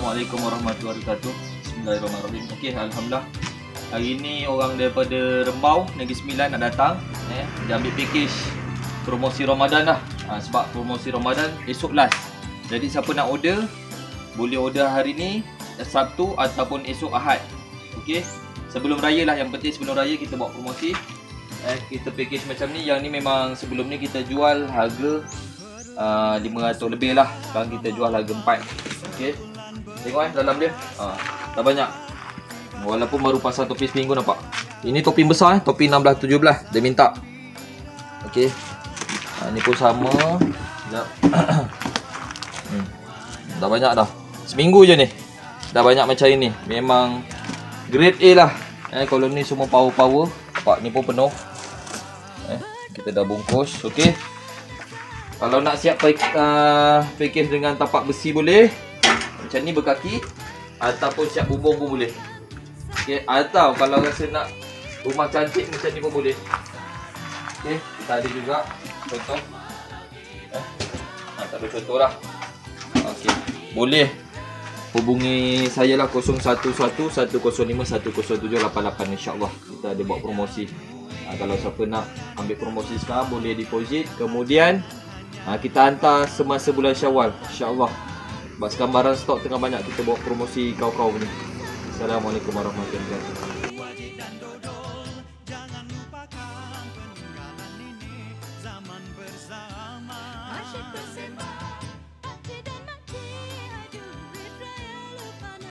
Assalamualaikum warahmatullahi wabarakatuh. Bismillahirrahmanirrahim. Okey, alhamdulillah. Hari ni orang daripada Rembau, Negeri Sembilan nak datang. Dia ambil package promosi Ramadan lah. Sebab promosi Ramadan esok last. Jadi siapa nak order, boleh order hari ni, Sabtu ataupun esok Ahad. Okey. Sebelum raya lah, yang penting sebelum raya kita buat promosi. Kita package macam ni. Yang ni memang sebelum ni kita jual harga 500 lebih lah. Sekarang kita jual harga 4. Okey. Tengok dalam dia. Dah banyak. Walaupun baru pasal topi seminggu, nampak. Ini topi besar topi 16-17 dia minta. Okey. Ni pun sama. Sekejap. Dah banyak dah. Seminggu je ni. Dah banyak macam ini. Memang grade A lah. Kalau ni semua power. Nampak ni pun penuh. Kita dah bungkus. Okey. Kalau nak siap package dengan tapak besi boleh. Macam ni berkaki. Ataupun siap bumbung pun boleh. Okay. Atau kalau rasa nak rumah cantik macam ni pun boleh. Okay. Kita ada juga contoh. Tak ada contoh lah. Okay. Boleh hubungi saya lah 0111051078 insyaAllah. Kita ada buat promosi. Kalau siapa nak ambil promosi sekarang boleh deposit. Kemudian kita hantar semasa bulan Syawal insyaAllah. Sebab sekarang barang stok tengah banyak, kita buat promosi kau-kau ni. Assalamualaikum warahmatullahi wabarakatuh.